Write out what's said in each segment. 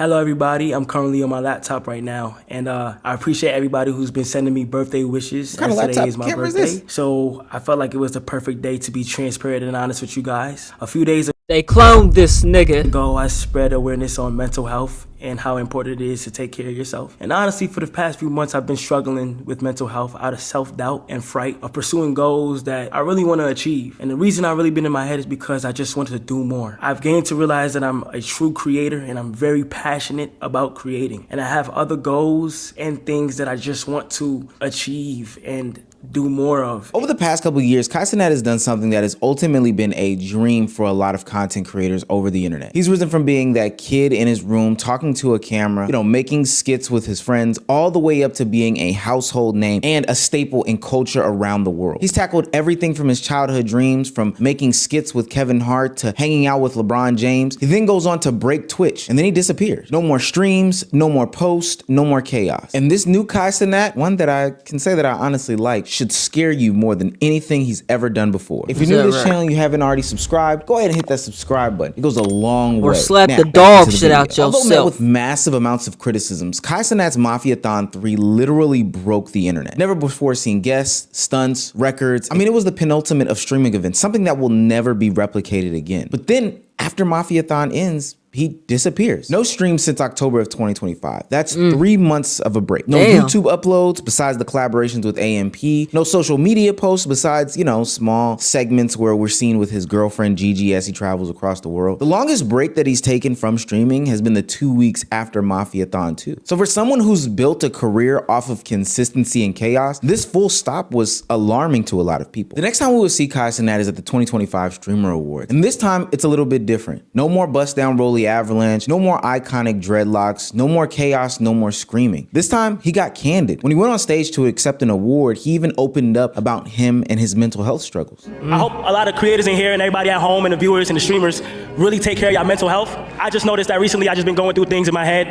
Hello everybody, I'm currently on my laptop right now, and I appreciate everybody who's been sending me birthday wishes. What kind of Today laptop is my camera is birthday, this? so I felt like it was the perfect day to be transparent and honest with you guys. A few days They cloned this nigga. ago, I spread awareness on mental health and how important it is to take care of yourself. And honestly, for the past few months, I've been struggling with mental health out of self-doubt and fright of pursuing goals that I really want to achieve. And the reason I've really been in my head is because I just wanted to do more. I've gained to realize that I'm a true creator and I'm very passionate about creating. And I have other goals and things that I just want to achieve and do more of. Over the past couple of years, Cenat has done something that has ultimately been a dream for a lot of content creators over the internet. He's risen from being that kid in his room talking to a camera, making skits with his friends, all the way up to being a household name and a staple in culture around the world. He's tackled everything from his childhood dreams, from making skits with Kevin Hart to hanging out with LeBron James. He then goes on to break Twitch, and then he disappears. No more streams, no more posts, no more chaos. And this new Cenat, one that I can say that I honestly like, should scare you more than anything he's ever done before. If you're new to this channel and you haven't already subscribed, go ahead and hit that subscribe button. It goes a long way. Or slap Now, the back dog to the shit video. out yourself. Although met with massive amounts of criticisms, Cenat's Mafiathon 3 literally broke the internet. Never before seen guests, stunts, records. I mean, it was the penultimate of streaming events, something that will never be replicated again. But then, after Mafiathon ends, he disappears. No streams since October of 2025. That's 3 months of a break. No YouTube uploads besides the collaborations with AMP. No social media posts besides, small segments where we're seen with his girlfriend Gigi as he travels across the world. The longest break that he's taken from streaming has been the 2 weeks after Mafiathon 2. So for someone who's built a career off of consistency and chaos, this full stop was alarming to a lot of people. The next time we will see Cenat is at the 2025 Streamer Awards. And this time it's a little bit different. No more bust down Rolly avalanche, no more iconic dreadlocks, no more chaos, no more screaming. This time he got candid. When he went on stage to accept an award, he even opened up about him and his mental health struggles. I hope a lot of creators in here and everybody at home and the viewers and the streamers really take care of your mental health. I just noticed that recently I just been going through things in my head,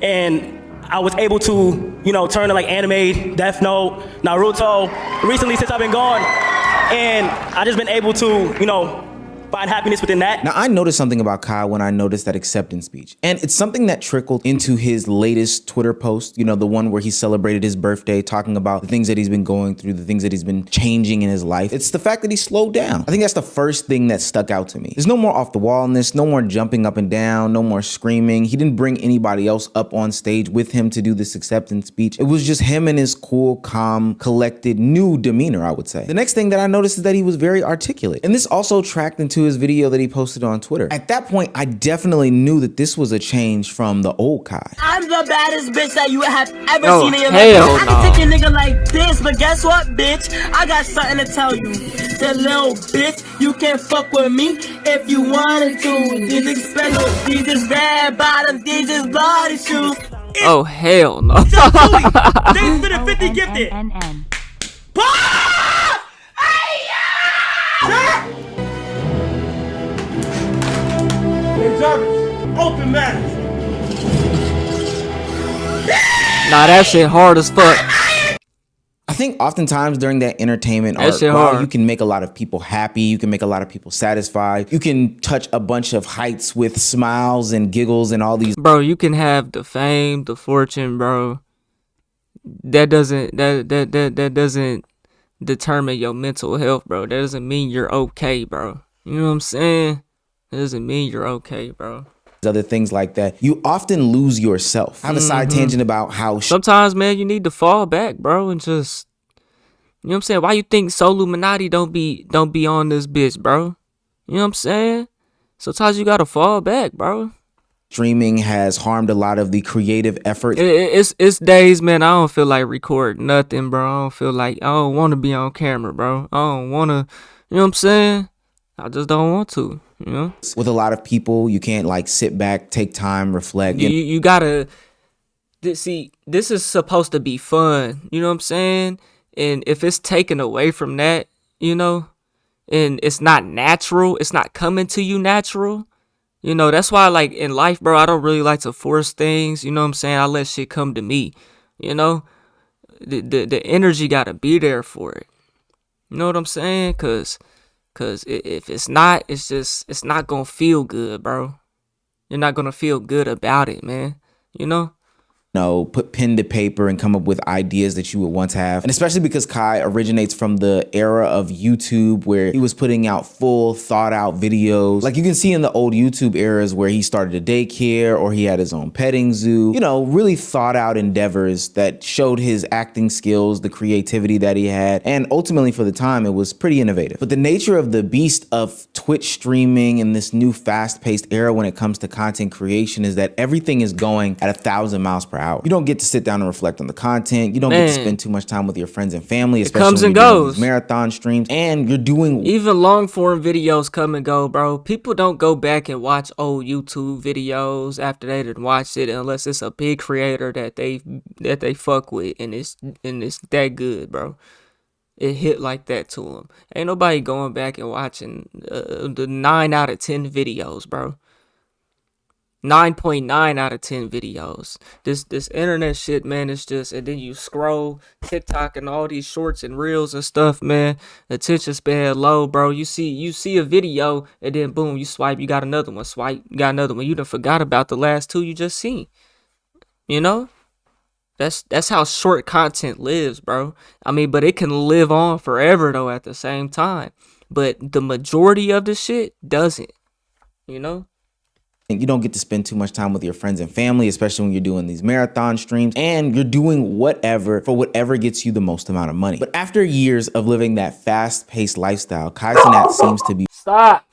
and I was able to, turn to like anime, Death Note, Naruto, recently since I've been gone, and I just been able to, find happiness within that. Now, I noticed something about Kai when I noticed that acceptance speech. And it's something that trickled into his latest Twitter post, the one where he celebrated his birthday, talking about the things that he's been going through, the things that he's been changing in his life. It's the fact that he slowed down. I think that's the first thing that stuck out to me. There's no more off the wallness, no more jumping up and down, no more screaming. He didn't bring anybody else up on stage with him to do this acceptance speech. It was just him and his cool, calm, collected, new demeanor, I would say. The next thing that I noticed is that he was very articulate. And this also tracked into his video that he posted on Twitter. At that point, I definitely knew that this was a change from the old Kai. I'm the baddest bitch that you have ever seen in your life. I can take a nigga like this, but guess what, bitch? I got something to tell you. The little bitch, you can't fuck with me if you wanted to. These expensive, these is red bottoms, these is body shoes. Oh, hell no. Thanks for the 50 gifted. Open matters. Nah, that shit hard as fuck. I think oftentimes during that entertainment art, you can make a lot of people happy, you can make a lot of people satisfied, you can touch a bunch of heights with smiles and giggles and all these. Bro, you can have the fame, the fortune, bro. That doesn't determine your mental health, bro. That doesn't mean you're okay, bro. You know what I'm saying? That doesn't mean you're okay, bro. Other things like that, you often lose yourself. I have a side tangent about how sometimes, man, you need to fall back, bro, and just, you know what I'm saying? Why you think Soluminati don't be on this bitch, bro? You know what I'm saying? Sometimes you gotta fall back, bro. Streaming has harmed a lot of the creative effort. It's days, man, I don't feel like recording nothing, bro. I don't want to be on camera, bro. I don't want to, you know what I'm saying? I just don't want to, With a lot of people, you can't sit back, take time, reflect. You gotta see, this is supposed to be fun, you know what I'm saying? And if it's taken away from that, and it's not natural, it's not coming to you natural, that's why in life, bro, I don't really like to force things, you know what I'm saying? I let shit come to me, the energy gotta be there for it. You know what I'm saying? Cause if it's not, it's not gonna feel good, bro. You're not gonna feel good about it, man. You know? Put pen to paper and come up with ideas that you would once have. And especially because Kai originates from the era of YouTube where he was putting out full thought out videos. Like you can see in the old YouTube eras where he started a daycare or he had his own petting zoo, really thought out endeavors that showed his acting skills, the creativity that he had. And ultimately for the time, it was pretty innovative. But the nature of the beast of Twitch streaming in this new fast paced era when it comes to content creation is that everything is going at 1,000 miles per hour. You don't get to sit down and reflect on the content. You don't get to spend too much time with your friends and family, especially comes when and you're doing goes. these marathon streams. And you're doing even long form videos come and go, bro. People don't go back and watch old YouTube videos after they done watched it unless it's a big creator that they fuck with and it's that good, bro. It hit like that to them. Ain't nobody going back and watching the 9 out of 10 videos, bro. 9.9 out of 10 videos. This internet shit, man, is just, and then you scroll TikTok and all these shorts and reels and stuff, man. Attention span low, bro. You see a video and then boom, you swipe, you got another one. Swipe, you got another one. You done forgot about the last 2 you just seen. You know? That's how short content lives, bro. I mean, but it can live on forever though at the same time. But the majority of the shit doesn't. You know? You don't get to spend too much time with your friends and family, especially when you're doing these marathon streams, and you're doing whatever for whatever gets you the most amount of money. But after years of living that fast-paced lifestyle, Cenat seems to be Stop.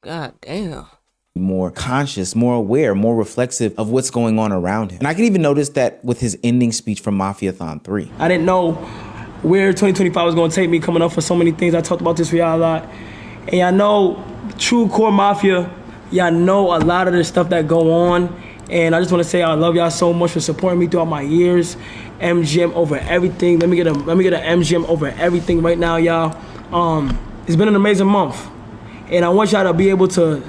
God damn. More conscious, more aware, more reflexive of what's going on around him. And I can even notice that with his ending speech from Mafiathon 3. I didn't know where 2025 was going to take me, coming up for so many things. I talked about this for y'all a lot. And y'all know, true core mafia, y'all know a lot of the stuff that go on. And I just want to say I love y'all so much for supporting me throughout my years. MGM over everything. Let me get a MGM over everything right now, y'all. It's been an amazing month. And I want y'all to be able to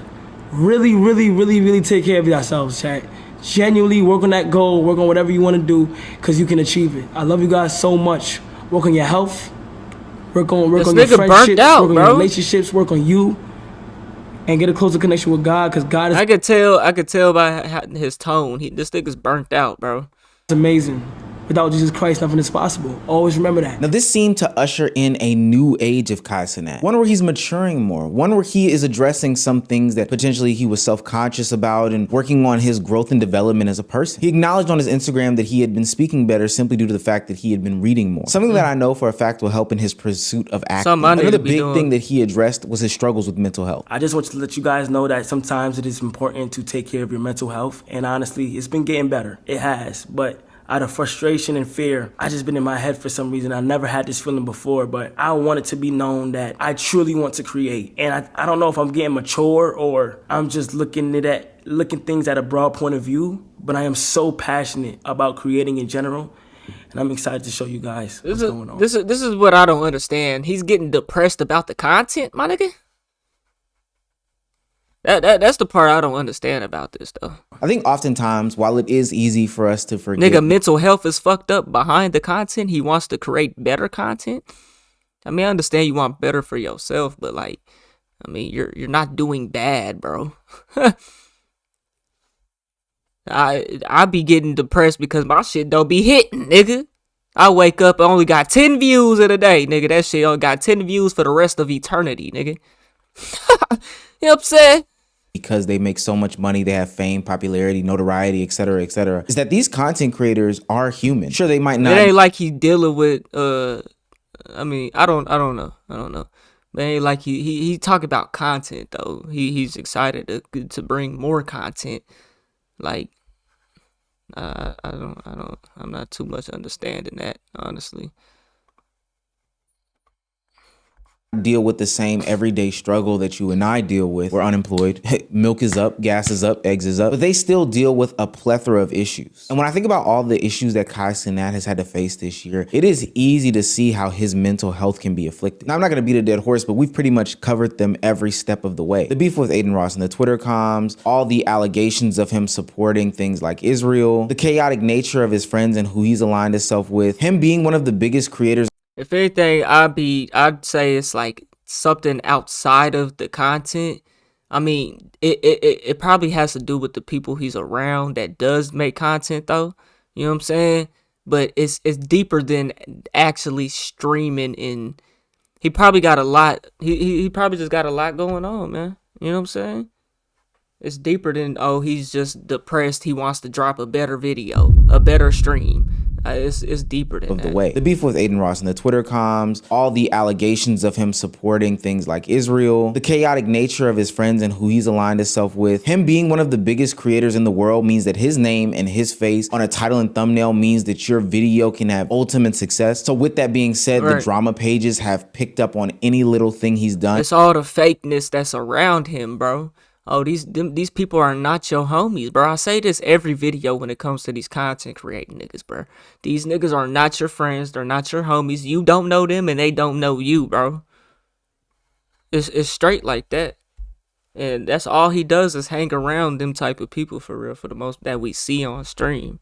really take care of yourselves, chat. Genuinely work on that goal, work on whatever you want to do, because you can achieve it. I love you guys so much. Work on your health, work on your friendships, work on your relationships, work on you, and get a closer connection with God, because God is... I could tell by his tone. This nigga's burnt out, bro. It's amazing. Without Jesus Christ, nothing is possible. Always remember that. Now, this seemed to usher in a new age of Cenat. One where he's maturing more. One where he is addressing some things that potentially he was self-conscious about and working on his growth and development as a person. He acknowledged on his Instagram that he had been speaking better simply due to the fact that he had been reading more. Something that I know for a fact will help in his pursuit of acting. Another big thing that he addressed was his struggles with mental health. I just want to let you guys know that sometimes it is important to take care of your mental health. And honestly, it's been getting better. It has. But out of frustration and fear, I just been in my head for some reason. I never had this feeling before, but I want it to be known that I truly want to create. And I don't know if I'm getting mature or I'm just looking things at a broad point of view, but I am so passionate about creating in general. And I'm excited to show you guys what's going on. This is what I don't understand. He's getting depressed about the content, my nigga. That's the part I don't understand about this, though. I think oftentimes, while it is easy for us to forget... Nigga, mental health is fucked up behind the content. He wants to create better content. I mean, I understand you want better for yourself, but like, I mean, you're not doing bad, bro. I be getting depressed because my shit don't be hitting, nigga. I wake up and only got 10 views in a day, nigga. That shit only got 10 views for the rest of eternity, nigga. You know what I'm saying? Because they make so much money, they have fame, popularity, notoriety, etc., is that these content creators are human. Sure, they might not... It ain't like he dealing with, I mean, I don't know. But it ain't like he talk about content, though. He's excited to bring more content. Like, I'm not too much understanding that, honestly. Deal with the same everyday struggle that you and I deal with. We're unemployed. Milk is up, gas is up, eggs is up. But they still deal with a plethora of issues. And when I think about all the issues that Cenat has had to face this year, it is easy to see how his mental health can be afflicted. Now, I'm not going to beat a dead horse, but we've pretty much covered them every step of the way. The beef with Aiden Ross and the Twitter comms, all the allegations of him supporting things like Israel, the chaotic nature of his friends and who he's aligned himself with, him being one of the biggest creators. If anything, I'd say it's like something outside of the content. I mean, it probably has to do with the people he's around that does make content though. You know what I'm saying? But it's deeper than actually streaming, and he probably got a lot. He probably just got a lot going on, man. You know what I'm saying? It's deeper than, oh, he's just depressed. He wants to drop a better video, a better stream. It's deeper than that. The way. The beef with Aiden Ross and the Twitter comms, all the allegations of him supporting things like Israel, the chaotic nature of his friends and who he's aligned himself with. Him being one of the biggest creators in the world means that his name and his face on a title and thumbnail means that your video can have ultimate success. So with that being said, the drama pages have picked up on any little thing he's done. It's all the fakeness that's around him, bro. Oh, these people are not your homies, bro. I say this every video when it comes to these content creating niggas, bro. These niggas are not your friends. They're not your homies. You don't know them and they don't know you, bro. It's straight like that. And that's all he does is hang around them type of people for real, for the most that we see on stream.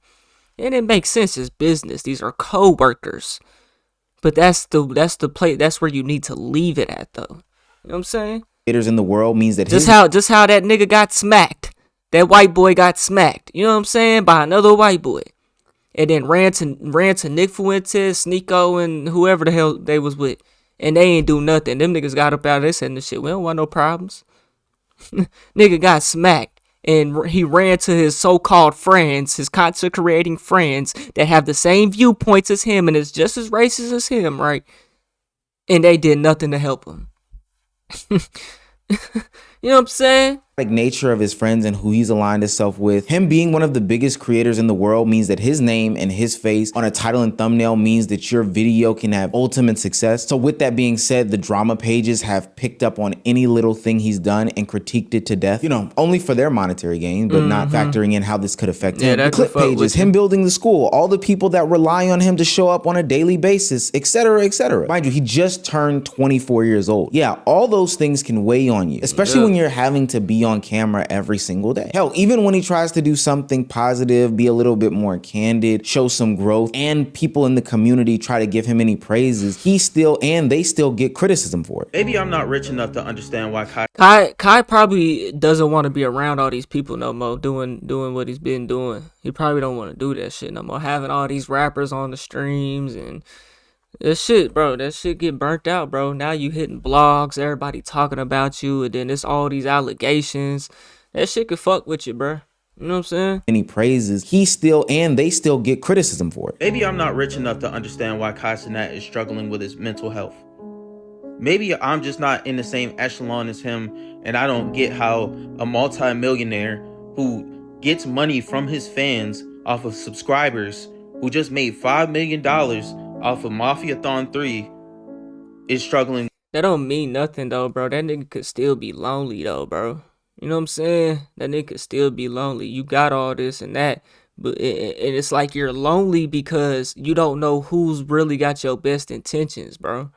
And it makes sense. It's business. These are co-workers. But that's the play. That's where you need to leave it at, though. You know what I'm saying? In the world means that just how that nigga got smacked. That white boy got smacked. You know what I'm saying? By another white boy. And then ran to Nick Fuentes, Sneeko, and whoever the hell they was with. And they ain't do nothing. Them niggas got up out of this and the shit. We don't want no problems. Nigga got smacked. And he ran to his so-called friends, his content creating friends that have the same viewpoints as him and is just as racist as him, right? And they did nothing to help him. You know what I'm saying? Like nature of his friends and who he's aligned himself with. Him being one of the biggest creators in the world means that his name and his face on a title and thumbnail means that your video can have ultimate success. So with that being said, the drama pages have picked up on any little thing he's done and critiqued it to death, you know, only for their monetary gain, but not factoring in how this could affect him. The clip pages, him building the school, all the people that rely on him to show up on a daily basis, etc., etc. Mind you, he just turned 24 years old. Yeah, all those things can weigh on you, especially when you're having to be on camera every single day. Hell, even when he tries to do something positive, be a little bit more candid, show some growth, and people in the community try to give him any praises, they still get criticism for it. Maybe I'm not rich enough to understand why Kai probably doesn't want to be around all these people no more doing what he's been doing. He probably don't want to do that shit no more. Having all these rappers on the streams and that shit, bro, that shit get burnt out, bro. Now you hitting blogs, everybody talking about you, and then it's all these allegations. That shit could fuck with you, bro. You know what I'm saying? Any praises, they still get criticism for it. Maybe I'm not rich enough to understand why Cenat is struggling with his mental health. Maybe I'm just not in the same echelon as him, and I don't get how a multi-millionaire who gets money from his fans off of subscribers, who just made $5 million off of Mafiathon 3 is struggling. That don't mean nothing though, bro. That nigga could still be lonely though, bro. You know what I'm saying? That nigga could still be lonely. You got all this and that, but it's like you're lonely because you don't know who's really got your best intentions, bro.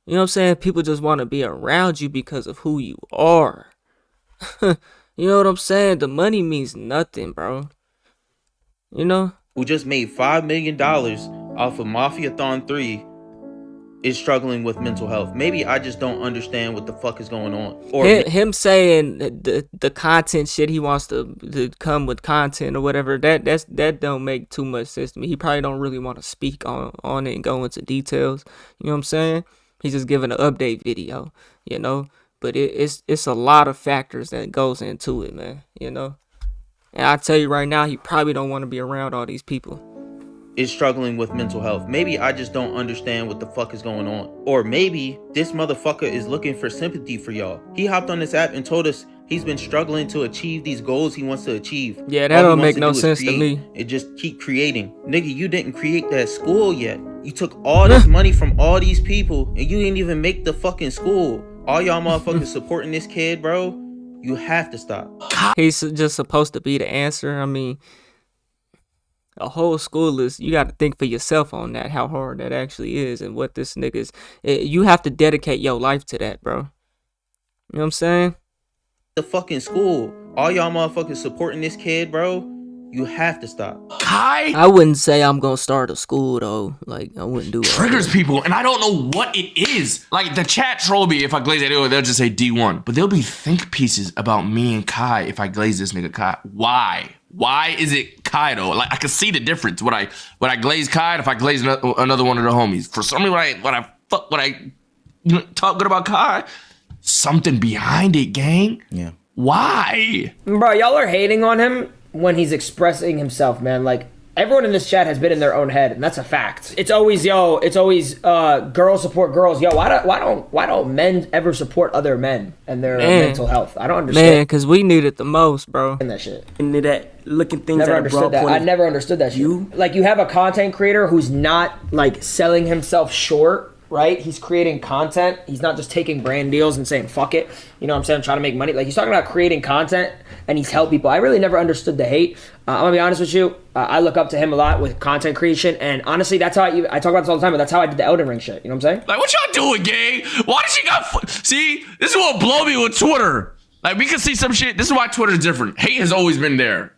You know what I'm saying? People just want to be around you because of who you are. You know what I'm saying? The money means nothing, bro. You know? Who just made $5 million off of Mafiathon 3 is struggling with mental health. Maybe I just don't understand what the fuck is going on. Or him saying the content shit, he wants to come with content or whatever, that don't make too much sense to me. He probably don't really want to speak on it and go into details. You know what I'm saying? He's just giving an update video, you know? But it's a lot of factors that goes into it, man, you know? And I tell you right now, he probably don't want to be around all these people. Is struggling with mental health. Maybe I just don't understand what the fuck is going on. Or maybe this motherfucker is looking for sympathy for y'all. He hopped on this app and told us he's been struggling to achieve these goals he wants to achieve. Yeah, that don't make no sense to me. And just keep creating. Nigga, you didn't create that school yet. You took all this money from all these people and you didn't even make the fucking school. All y'all motherfuckers supporting this kid, bro. You have to stop. He's just supposed to be the answer. I mean, a whole school is, you got to think for yourself on that, how hard that actually is and what this nigga's. You have to dedicate your life to that, bro. You know what I'm saying? The fucking school. All y'all motherfuckers supporting this kid, bro. You have to stop. Kai I wouldn't say I'm gonna start a school though. Like I wouldn't do it. triggers people, and I don't know what it is. Like the chat troll me if I glaze it, they'll just say D1. But there'll be think pieces about me and Kai if I glaze this nigga Kai. Why? Why is it Kai though? Like I can see the difference when I glaze Kai and if I glaze another one of the homies. For some reason when I talk good about Kai, something behind it, gang. Yeah. Why? Bro, y'all are hating on him when he's expressing himself, man. Like, everyone in this chat has been in their own head, and that's a fact. It's always girls support girls. Yo, why don't men ever support other men and their mental health? I don't understand. Man, because we need it the most, bro. That shit. Into that looking things Never at a understood broad that. point I of never understood that shit. you? Like, you have a content creator who's not, like, selling himself short, right? He's creating content. He's not just taking brand deals and saying, fuck it. You know what I'm saying? I'm trying to make money. Like, he's talking about creating content, and he's helped people. I really never understood the hate. I'm going to be honest with you. I look up to him a lot with content creation, and honestly, that's how I talk about this all the time, but that's how I did the Elden Ring shit. You know what I'm saying? Like, what y'all doing, gang? Why does she got... See, this is what blow me with Twitter. Like, we can see some shit. This is why Twitter's different. Hate has always been there.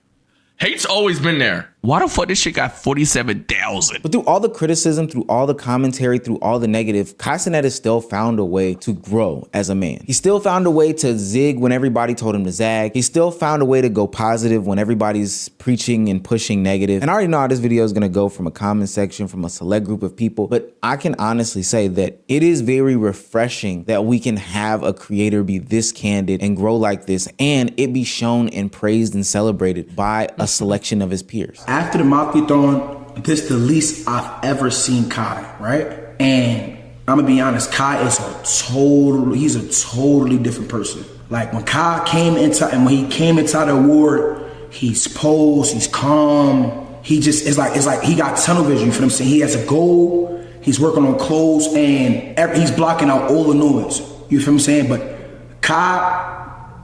Hate's always been there. Why the fuck this shit got 47,000? But through all the criticism, through all the commentary, through all the negative, Cenat has still found a way to grow as a man. He still found a way to zig when everybody told him to zag. He still found a way to go positive when everybody's preaching and pushing negative. And I already know how this video is gonna go from a comment section, from a select group of people, but I can honestly say that it is very refreshing that we can have a creator be this candid and grow like this, and it be shown and praised and celebrated by a selection of his peers. After the Mafiathon, this is the least I've ever seen Kai, right? And I'm gonna be honest, Kai is he's a totally different person. Like when Kai came into, and when he came into the award, he's posed, he's calm. He just, it's like he got tunnel vision, you feel what I'm saying? He has a goal, he's working on clothes, and he's blocking out all the noise, you feel what I'm saying? But Kai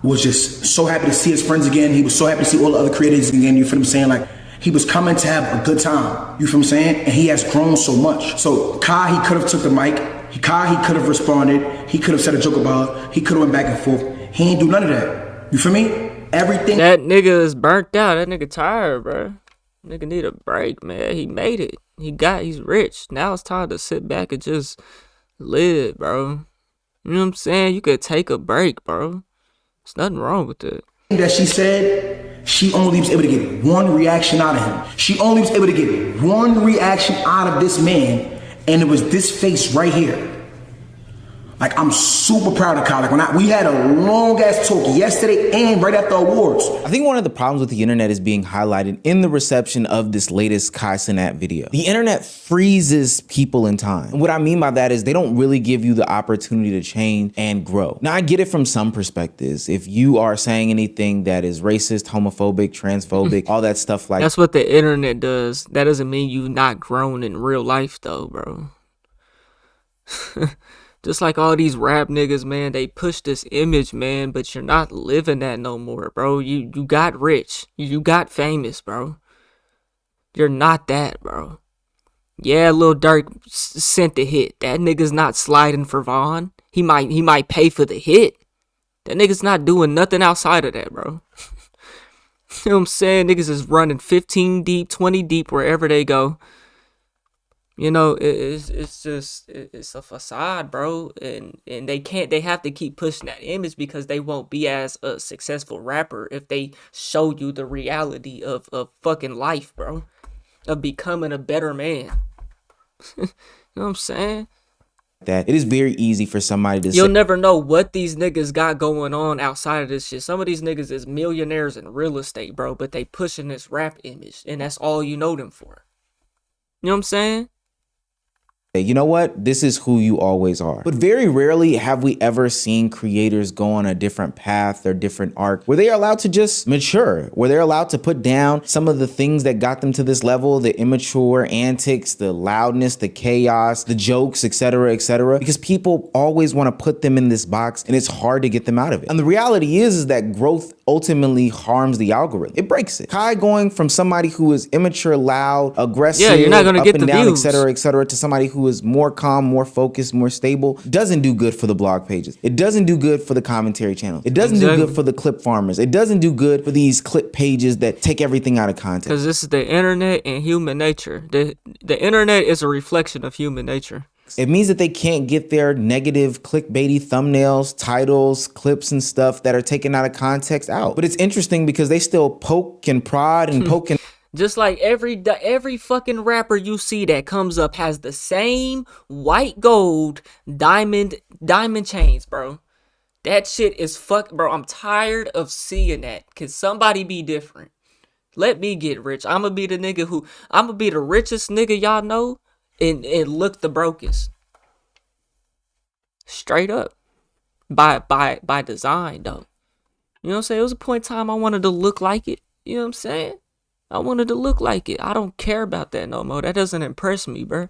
was just so happy to see his friends again. He was so happy to see all the other creators again, you feel what I'm saying? Like, he was coming to have a good time, you feel what I'm saying? And he has grown so much. So Kai, he could have took the mic. Kai, he could have responded. He could have said a joke about it. He could have went back and forth. He ain't do none of that. You feel me? Everything. That nigga is burnt out. That nigga tired, bro. Nigga need a break, man. He made it. He's rich. Now it's time to sit back and just live, bro. You know what I'm saying? You could take a break, bro. There's nothing wrong with it. That she said, she only was able to get one reaction out of him. She only was able to get one reaction out of this man, and it was this face right here. Like, I'm super proud of Kai. Like, we had a long ass talk yesterday and right after awards. I think one of the problems with the internet is being highlighted in the reception of this latest Cenat video. The internet freezes people in time. And what I mean by that is they don't really give you the opportunity to change and grow. Now, I get it from some perspectives. If you are saying anything that is racist, homophobic, transphobic, all that stuff like that's what the internet does. That doesn't mean you not grown in real life though, bro. Just like all these rap niggas, man, they push this image, man, but you're not living that no more, bro. You got rich. You got famous, bro. You're not that, bro. Yeah, Lil Durk sent the hit. That nigga's not sliding for Vaughn. He might pay for the hit. That nigga's not doing nothing outside of that, bro. You know what I'm saying? Niggas is running 15 deep, 20 deep, wherever they go. You know, it's a facade, bro, and they have to keep pushing that image because they won't be as a successful rapper if they show you the reality of fucking life, bro, of becoming a better man. You know what I'm saying? that. It is very easy for somebody to You'll say, never know what these niggas got going on outside of this shit. Some of these niggas is millionaires in real estate, bro, but they pushing this rap image, and that's all you know them for. You know what I'm saying? you know what? This is who you always are. But very rarely have we ever seen creators go on a different path or different arc where they are allowed to just mature, where they're allowed to put down some of the things that got them to this level, the immature antics, the loudness, the chaos, the jokes, etc., because people always want to put them in this box and it's hard to get them out of it. And the reality is that growth ultimately harms the algorithm. It breaks it. Kai going from somebody who is immature, loud, aggressive, yeah, you're not gonna up get and the down, views. etc., to somebody who who is more calm, more focused, more stable doesn't do good for the blog pages. It doesn't do good for the commentary channels. It doesn't do good for the clip farmers. It doesn't do good for these clip pages that take everything out of context. Because this is the internet and human nature. The internet is a reflection of human nature. It means that they can't get their negative clickbaity thumbnails, titles, clips and stuff that are taken out of context out. But it's interesting because they still poke and prod and poke and... Just like every fucking rapper you see that comes up has the same white gold diamond chains, bro. That shit is bro. I'm tired of seeing that. Can somebody be different? Let me get rich. I'ma be the richest nigga y'all know and look the brokest. Straight up. By design though. You know what I'm saying? It was a point in time I wanted to look like it. You know what I'm saying? I wanted to look like it. I don't care about that no more. That doesn't impress me, bro.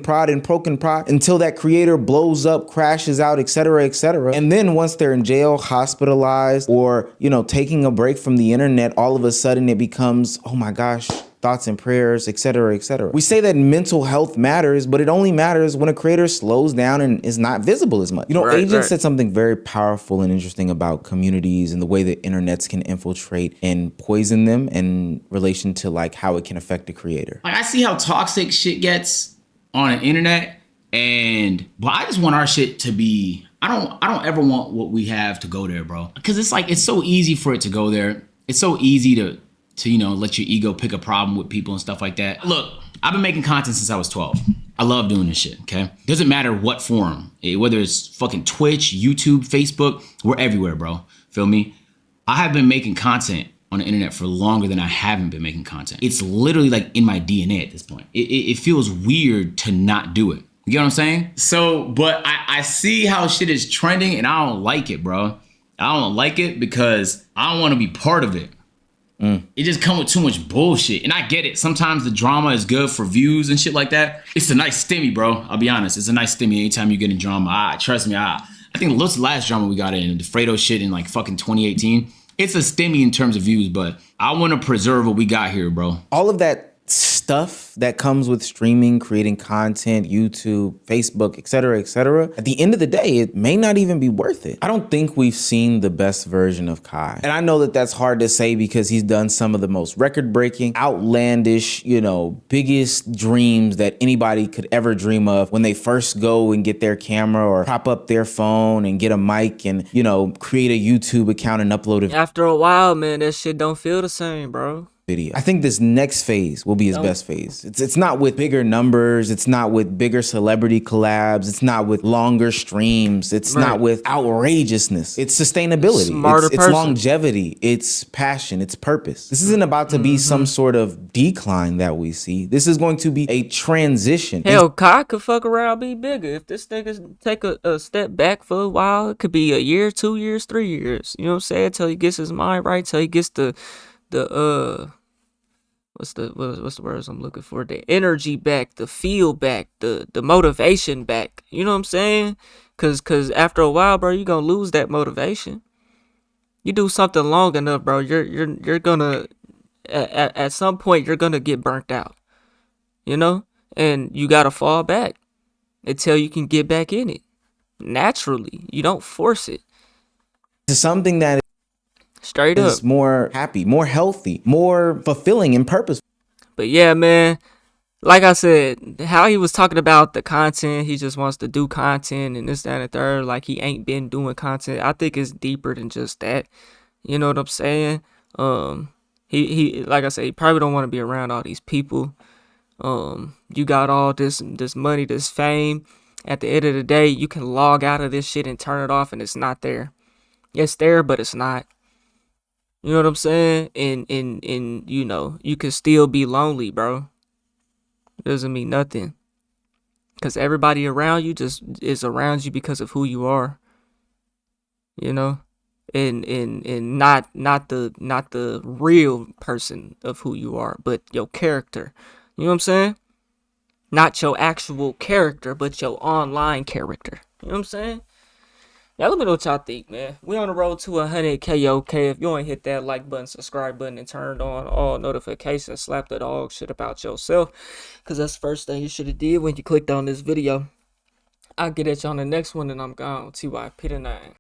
prod and poke and prod until that creator blows up, crashes out, etc., etc. And then once they're in jail, hospitalized, or, you know, taking a break from the internet, all of a sudden it becomes, oh my gosh, thoughts and prayers, etc., etc. We say that mental health matters, but it only matters when a creator slows down and is not visible as much. You know, Agent said something very powerful and interesting about communities and the way that internets can infiltrate and poison them in relation to like how it can affect the creator. Like I see how toxic shit gets on the internet, but I just want our shit to be, I don't ever want what we have to go there, bro. Because it's like, it's so easy for it to go there. It's so easy to you know, let your ego pick a problem with people and stuff like that. Look, I've been making content since I was 12. I love doing this shit, okay? Doesn't matter what form, whether it's fucking Twitch, YouTube, Facebook, we're everywhere, bro. Feel me? I have been making content on the internet for longer than I haven't been making content. It's literally like in my DNA at this point. It feels weird to not do it. You get what I'm saying? So, but I see how shit is trending and I don't like it, bro. I don't like it because I don't want to be part of it. It just come with too much bullshit. And I get it. Sometimes the drama is good for views and shit like that. It's a nice stimmy, bro. I'll be honest. It's a nice stimmy anytime you get in drama. Trust me, I think what's the last drama we got in? The Fredo shit in like fucking 2018. It's a stimmy in terms of views, but I want to preserve what we got here, bro. All of that stuff that comes with streaming, creating content, YouTube, Facebook, etc., etc. At the end of the day, it may not even be worth it. I don't think we've seen the best version of Kai. And I know that that's hard to say because he's done some of the most record-breaking, outlandish, you know, biggest dreams that anybody could ever dream of when they first go and get their camera or prop up their phone and get a mic and, you know, create a YouTube account and upload it. After a while, man, that shit don't feel the same, bro. Video. I think this next phase will be his best phase. It's not with bigger numbers. It's not with bigger celebrity collabs. It's not with longer streams. It's not with outrageousness. It's sustainability. It's longevity. It's passion. It's purpose. This isn't about to be some sort of decline that we see. This is going to be a transition. Hell, Kai could fuck around, be bigger. If this nigga take a step back for a while, it could be a year, 2 years, 3 years. You know what I'm saying? Till he gets his mind right, till he gets the what's the words I'm looking for? The energy back, the feel back, the motivation back. You know what I'm saying? Cause after a while, bro, you're gonna lose that motivation. You do something long enough, bro, you're gonna at some point you're gonna get burnt out. You know? And you gotta fall back until you can get back in it. Naturally. You don't force it. It's something that straight up is more happy, more healthy, more fulfilling and purposeful. But yeah, man, like I said, how he was talking about the content, he just wants to do content and this, that, and the third, like he ain't been doing content. I think it's deeper than just that. You know what I'm saying? He like I said, he probably don't want to be around all these people. You got all this money, this fame. At the end of the day, you can log out of this shit and turn it off and it's not there. It's there, but it's not. You know what I'm saying? And you know, you can still be lonely, bro. Doesn't mean nothing. Because everybody around you just is around you because of who you are. You know? And not the real person of who you are, but your character. You know what I'm saying? Not your actual character, but your online character. You know what I'm saying? Y'all let me know what y'all think, man. We on the road to 100K, okay? If you ain't hit that like button, subscribe button, and turned on all notifications, slap the dog shit about yourself, because that's the first thing you should have did when you clicked on this video. I'll get at you on the next one, and I'm gone. TYP the 9.